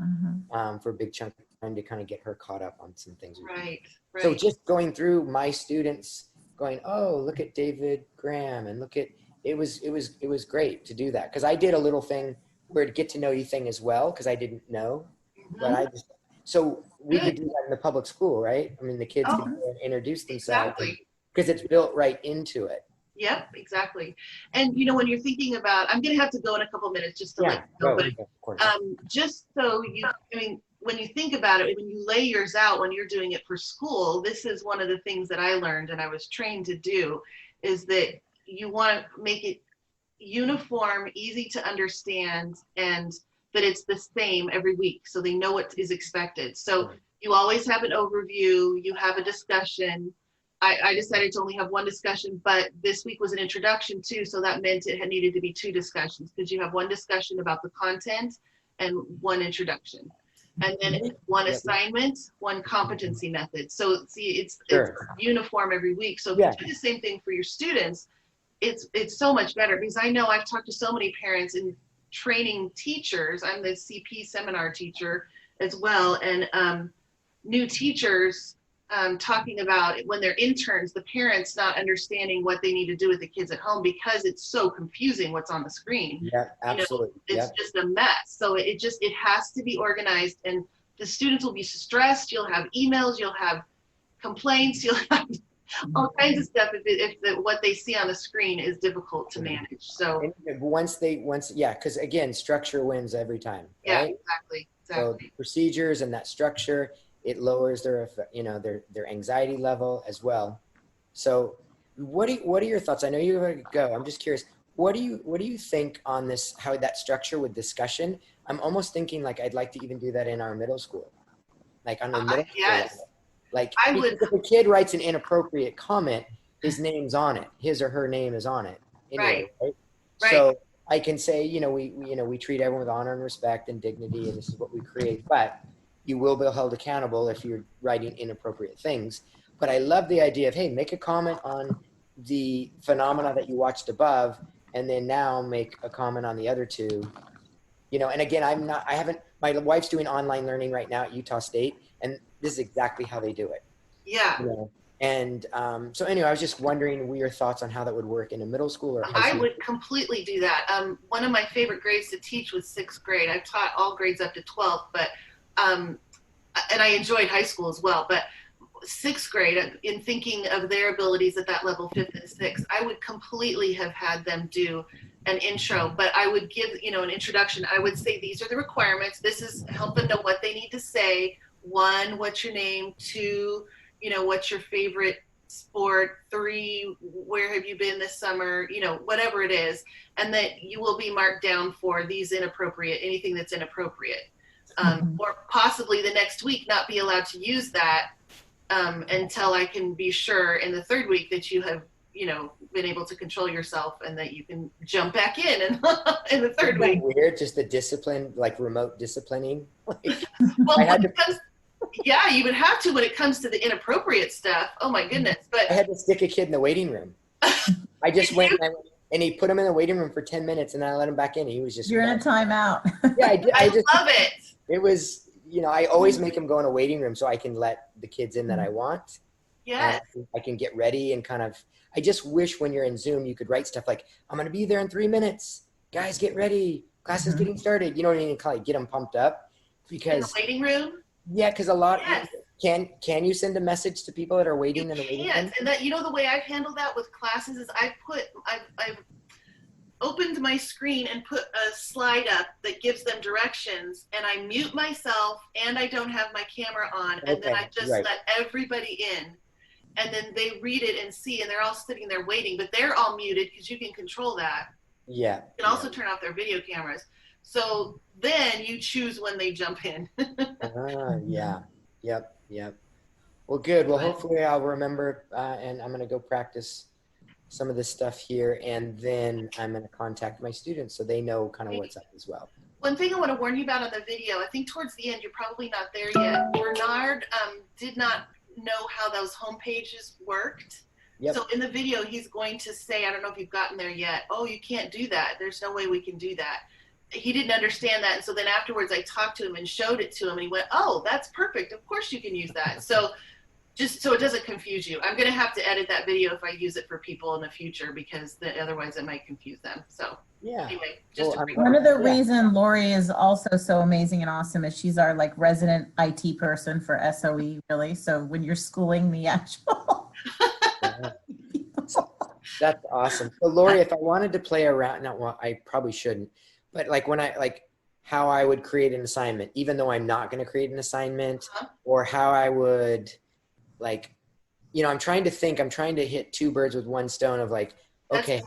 for a big chunk of time to kind of get her caught up on some things. Right. So just going through my students going, oh, look at David Graham and it was great to do that. Cause I did a little thing where to get to know you thing as well. Cause I didn't know, but so we could do that in the public school, right? I mean, the kids can introduce themselves because it's built right into it. Yep, exactly. And when you're thinking about, I'm going to have to go in a couple minutes just to let you know, but just so when you think about it, when you lay yours out, when you're doing it for school, this is one of the things that I learned and I was trained to do is that you want to make it uniform, easy to understand, and that it's the same every week so they know what is expected. So you always have an overview, you have a discussion. I decided to only have one discussion, but this week was an introduction too, so that meant it had needed to be 2 discussions because you have one discussion about the content and one introduction. And then 1 assignment, 1 competency method. So see, it's uniform every week. So if you do the same thing for your students, it's so much better because I know I've talked to so many parents and training teachers. I'm the CP seminar teacher as well, and new teachers talking about when they're interns, the parents not understanding what they need to do with the kids at home because it's so confusing what's on the screen. Yeah, absolutely. It's just a mess. So it has to be organized and the students will be stressed. You'll have emails, you'll have complaints, you'll have all kinds of stuff if what they see on the screen is difficult to manage. So because again, structure wins every time. Right? Yeah, exactly. So procedures and that structure, it lowers their anxiety level as well. So what are your thoughts? I know you're going to go. I'm just curious. What do you think on this, how that structure with discussion? I'm almost thinking like I'd like to even do that in our middle school, like on the middle school Yes, level. Like, I because would. if a kid writes an inappropriate comment, his name's on it. His or her name is on it anyway, right? Right. So I can say, we treat everyone with honor and respect and dignity, and this is what we create. But you will be held accountable if you're writing inappropriate things. But I love the idea of, hey, make a comment on the phenomena that you watched above, and then now make a comment on the other two. And again, my wife's doing online learning right now at Utah State, and this is exactly how they do it. Yeah. And so anyway, I was just wondering your thoughts on how that would work in a middle school or high I school. would completely do that. One of my favorite grades to teach was 6th grade. I've taught all grades up to 12th, but and I enjoyed high school as well. But 6th grade, in thinking of their abilities at that level, 5th and 6th, I would completely have had them do an intro, but I would give, an introduction. I would say, these are the requirements. This is help them know what they need to say. 1, what's your name? 2, what's your favorite sport? 3, where have you been this summer? Whatever it is. And that you will be marked down for anything that's inappropriate. Or possibly the next week not be allowed to use that until I can be sure in the 3rd week that you have, been able to control yourself and that you can jump back in and in the 3rd week. Weird, just the discipline, like remote disciplining. Well, to, yeah, you would have to when it comes to the inappropriate stuff. Oh my goodness! But I had to stick a kid in the waiting room. I just went and he put him in the waiting room for 10 minutes, and then I let him back in. He was just. You're in a timeout. Yeah, I did. I love it. It was, I always make him go in a waiting room so I can let the kids in that I want. Yes. I can get ready and I just wish when you're in Zoom, you could write stuff like, I'm going to be there in 3 minutes. Guys, get ready. Class is getting started. You know what I mean? Kind of get them pumped up because. In the waiting room? Yeah, because a lot. Yes. Can you send a message to people that are waiting in the waiting room? And that, the way I've handled that with classes is I've opened my screen and put a slide up that gives them directions, and I mute myself and I don't have my camera on, and then I just let everybody in, and then they read it and see, and they're all sitting there waiting, but they're all muted because you can control that. Yeah. You can also turn off their video cameras. So then you choose when they jump in. Yeah. Yep. Well, good. Well, hopefully I'll remember, and I'm going to go practice some of this stuff here, and then I'm going to contact my students so they know kind of what's up as well. One thing I want to warn you about on the video, I think towards the end, you're probably not there yet. Bernard did not know how those home pages worked. Yep. So in the video, he's going to say, I don't know if you've gotten there yet, oh, you can't do that. There's no way we can do that. He didn't understand that. And so then afterwards, I talked to him and showed it to him, and he went, oh, that's perfect. Of course you can use that. So just so it doesn't confuse you. I'm going to have to edit that video if I use it for people in the future because otherwise it might confuse them. So yeah. Anyway, just one of the reasons Lori is also so amazing and awesome is she's our resident IT person for SOE, really. So when you're schooling the actual That's awesome. So Lori, if I wanted to play around, I probably shouldn't, but how I would create an assignment, even though I'm not going to create an assignment, or how I would I'm trying to hit 2 birds with 1 stone of okay,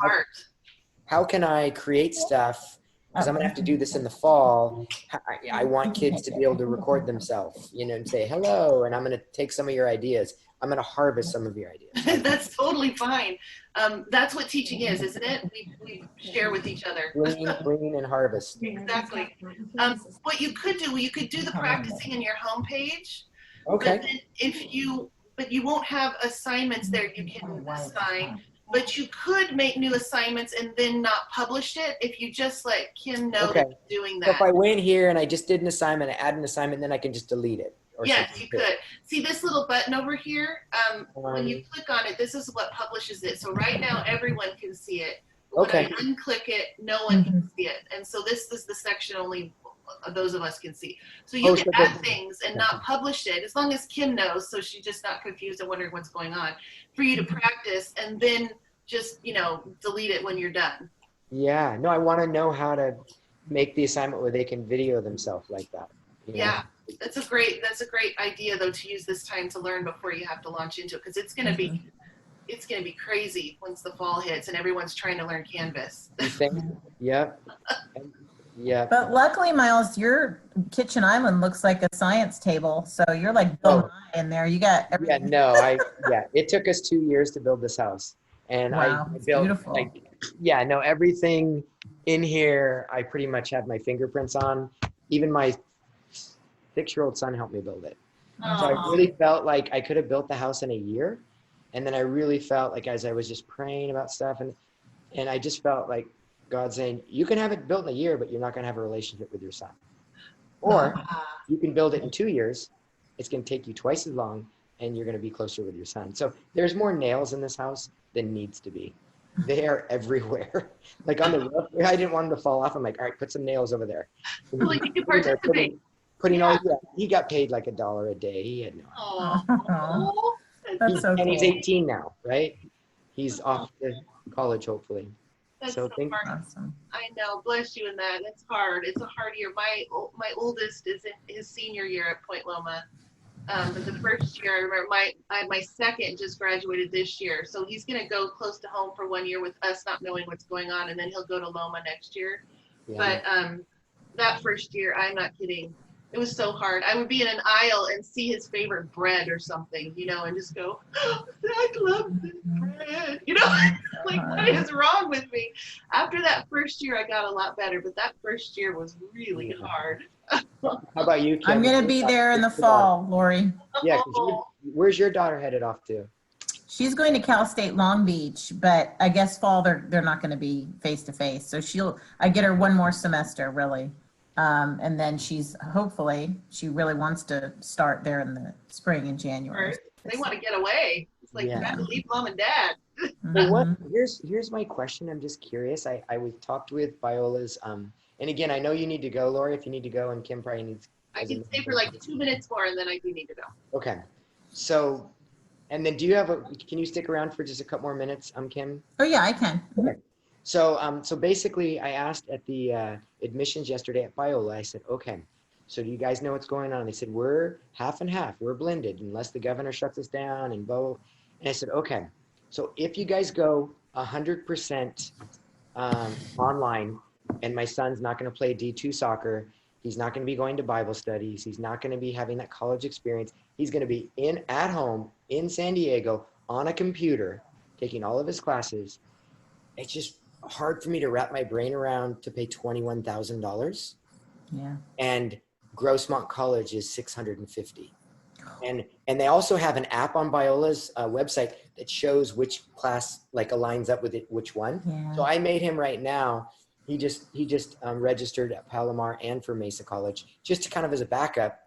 how can I create stuff? Because I'm going to have to do this in the fall. I want kids to be able to record themselves, and say hello, and I'm going to take some of your ideas. I'm going to harvest some of your ideas. That's totally fine. That's what teaching is, isn't it? We share with each other. Bringing and harvest. Exactly. What you could do the practicing in your homepage. Okay. But you won't have assignments there you can assign. But you could make new assignments and then not publish it if you just let Kim know that you're doing that. So if I went here and I just did an assignment, I add an assignment, then I can just delete it. Yes, you could. See this little button over here? When you click on it, this is what publishes it. So right now, everyone can see it. When I unclick it, no one can see it. And so this is the section only those of us can see. So you can add things and not publish it, as long as Kim knows, so she's just not confused and wondering what's going on, for you to practice and then just, delete it when you're done. Yeah, no, I want to know how to make the assignment where they can video themselves like that. Yeah, that's a great idea though, to use this time to learn before you have to launch into it, because it's going to be, it's going to be crazy once the fall hits and everyone's trying to learn Canvas. You think? Yep. Yep. But luckily, Miles, your kitchen island looks like a science table. So you're like Bill Nye in there. You got Yeah, everything. no, it took us 2 years to build this house. And Wow, I it's built, beautiful. yeah, no, everything in here, I pretty much have my fingerprints on. Even my 6-year-old son helped me build it. So I Aw. really felt like I could have built the house in a year. And then I really felt like as I was just praying about stuff and I just felt like God saying, you can have it built in a year, but you're not going to have a relationship with your son. Or you can build it in 2 years. It's going to take you twice as long and you're going to be closer with your son. So there's more nails in this house than needs to be. They are everywhere. Like on the roof, I didn't want them to fall off. I'm like, all right, put some nails over there. And Like you can putting there, participate. putting all, yeah, he got paid like $1 a day. He had no. Oh, That's so And he's cool. 18 now, right? He's off to college, hopefully. that's So so think- hard. Awesome. I know. Bless you in that. It's hard. It's a hard year. My oldest is in his senior year at Point Loma. But the first year, I remember my second just graduated this year, so he's gonna go close to home for 1 year with us not knowing what's going on, and then he'll go to Loma next year. Yeah. But that first year, I'm not kidding. It was so hard. I would be in an aisle and see his favorite bread or something, and just go, oh, I love this bread. Like, what is wrong with me? After that first year, I got a lot better, but that first year was really hard. How about you, Kim? I'm going to be there in the fall, Lori. Yeah, 'cause where's your daughter headed off to? She's going to Cal State Long Beach, but I guess fall they're not going to be face to face. So I get her one more semester really. And then she really wants to start there in the spring in January. They want to get away. It's like, Yeah. you have to leave mom and dad. Well, what Mhm. here's my question. I'm just curious. We've talked with Viola's and again, I know you need to go, Lori, if you need to go, and Kim probably needs. I can stay for like 2 minutes more, and then I do need to go. Okay. So, and then can you stick around for just a couple more minutes, Kim? Oh yeah, I can. So basically I asked at the admissions yesterday at Biola, I said, okay, so do you guys know what's going on? They said, we're half and half, we're blended unless the governor shuts us down and blah, blah. And I said, okay, so if you guys go 100% online and my son's not going to play D2 soccer, he's not going to be going to Bible studies, he's not going to be having that college experience, he's going to be at home in San Diego on a computer, taking all of his classes. It's just hard for me to wrap my brain around to pay $21,000 Yeah. and Grossmont College is $650. And they also have an app on Biola's website that shows which class like aligns up with it, which one. Yeah. So I made him right now. He just registered at Palomar and for Mesa College just to kind of as a backup.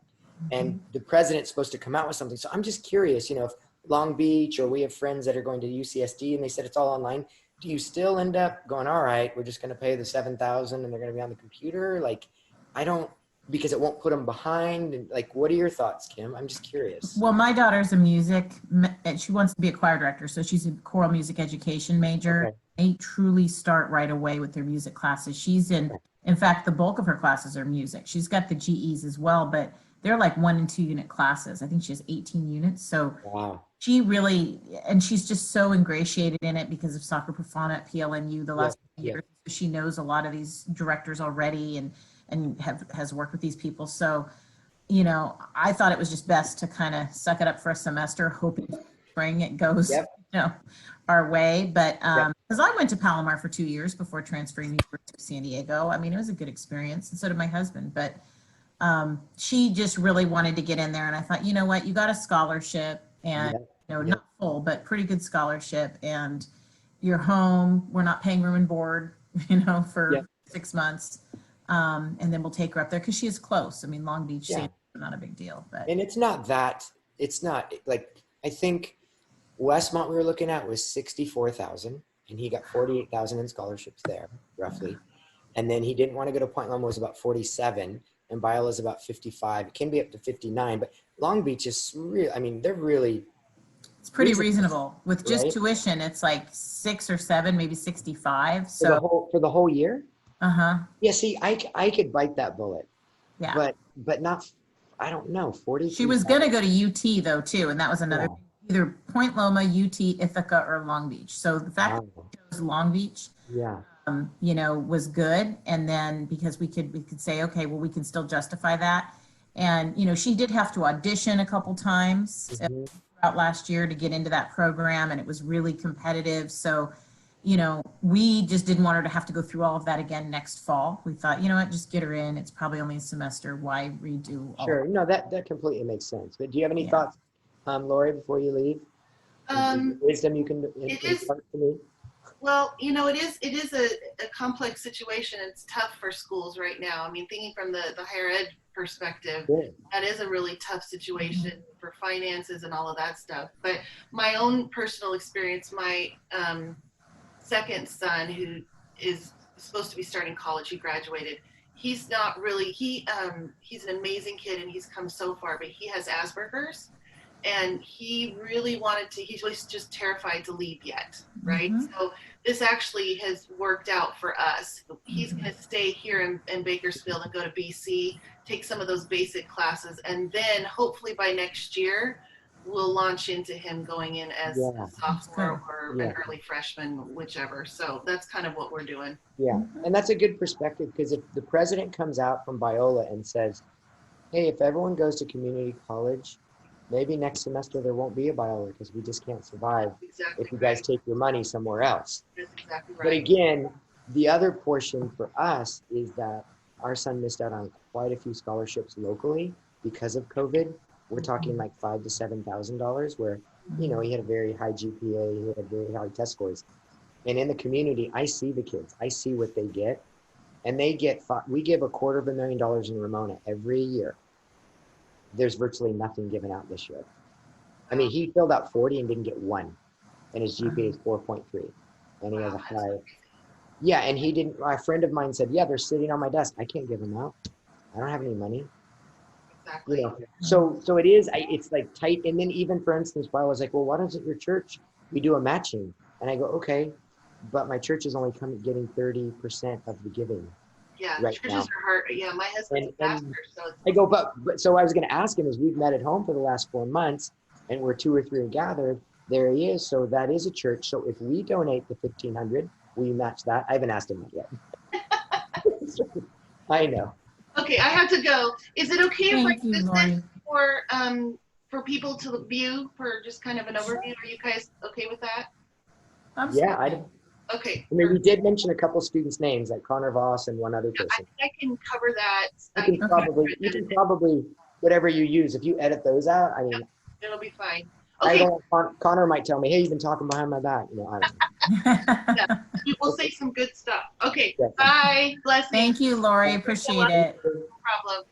And the president's supposed to come out with something. So I'm just curious, if Long Beach or we have friends that are going to UCSD and they said it's all online. Do you still end up going, all right, we're just going to pay the $7,000 and they're going to be on the computer? Like, I don't, because it won't put them behind. And like, what are your thoughts, Kim? I'm just curious. Well, my daughter's and she wants to be a choir director, so she's a choral music education major. Okay. They truly start right away with their music classes. She's in fact, the bulk of her classes are music. She's got the GEs as well, but they're like 1 and 2 unit classes. I think she has 18 units. So Wow. she really, and she's just so ingratiated in it because of Soccer Profana at PLNU the last few yeah. years. She knows a lot of these directors already and has worked with these people. So, I thought it was just best to kind of suck it up for a semester, hoping spring it goes, Yep. our way. But Yep. because I went to Palomar for 2 years before transferring to San Diego. I mean, it was a good experience, and so did my husband. But she just really wanted to get in there, and I thought, you know what, you got a scholarship, and not full, but pretty good scholarship, and you're home. We're not paying room and board, for 6 months. And then we'll take her up there because she is close. I mean, Long Beach, San Diego, not a big deal. But And it's not like, I think Westmont we were looking at was 64,000 and he got 48,000 in scholarships there roughly. And then he didn't want to go to Point Loma, was about 47 and Biola's about 55. It can be up to 59, but Long Beach is they're really, it's pretty reasonable, reasonable with just right? tuition. It's like 6 or 7, maybe 65. So, for the whole year. uh-huh. Yeah. See, I could bite that bullet, Yeah. but not, I don't know, 40. She was going to go to UT though, too. And that was another either Point Loma, UT, Ithaca, or Long Beach. So the fact that Wow. we chose Long Beach, Yeah. you know, was good. And then because we could say, okay, well, we can still justify that. And, you know, she did have to audition a couple times Mhm. throughout last year to get into that program, and it was really competitive. So, you know, we just didn't want her to have to go through all of that again next fall. We thought, you know what, just get her in. It's probably only a semester. Why redo all Sure. No, that completely makes sense. But do you have any Yeah. thoughts, Lori, before you leave? Wisdom you can It is- impart to me? Well, you know, it is a complex situation. It's tough for schools right now. I mean, thinking from the higher ed perspective, Good. that is a really tough situation for finances and all of that stuff. But my own personal experience, my second son, who is supposed to be starting college, he graduated. He's not really he's an amazing kid and he's come so far, but he has Asperger's. And he really wanted to, he was just terrified to leave yet, right? Mhm. So this actually has worked out for us. He's Mhm. going to stay here in Bakersfield and go to BC, take some of those basic classes, and then hopefully by next year, we'll launch into him going in as Yeah. a sophomore Good. or Yeah. an early freshman, whichever. So that's kind of what we're doing. Yeah. And that's a good perspective, because if the president comes out from Biola and says, hey, if everyone goes to community college, maybe next semester there won't be a Biola because we just can't survive That's exactly if you guys right. take your money somewhere else. That's exactly But right. again, the other portion for us is that our son missed out on quite a few scholarships locally because of COVID. We're talking like $5,000 to $7,000, where you know he had a very high GPA, he had very high test scores, and in the community, I see the kids, I see what they get, and they get. We give $250,000 in Ramona every year. There's virtually nothing given out this year. I mean, he filled out 40 and didn't get one, and his GPA is 4.3, and he has a Wow, that's high. Yeah, and he didn't. A friend of mine said, "Yeah, they're sitting on my desk. I can't give them out. I don't have any money." exactly. You know, so it is. It's like tight. And then even for instance, while I was like, "Well, why doesn't your church we do a matching?" And I go, "Okay, but my church is only getting 30% of the giving Yeah, right churches now." are hard. Yeah, my husband's a And pastor, so it's I go, but so I was going to ask him, as we've met at home for the last 4 months, and we're 2 or 3 are gathered. There he is. So that is a church. So if we donate the 1,500, will you match that? I haven't asked him that yet. I know. okay. I have to go. Is it okay if I Thank you, use Lori. this for people to view for just kind of an overview? Are you guys okay with that? Yeah, Okay. I mean, we did mention a couple students' names, like Connor Voss and one other I person. think I can cover that. You can probably, whatever you use, if you edit those out, I mean, It'll be fine. I Okay, don't, Connor might tell me, hey, you've been talking behind my back. You know, I don't know. we'll say some good stuff. Okay, Yeah. bye. Blessings. Thank you, Lori. Appreciate it. No problem.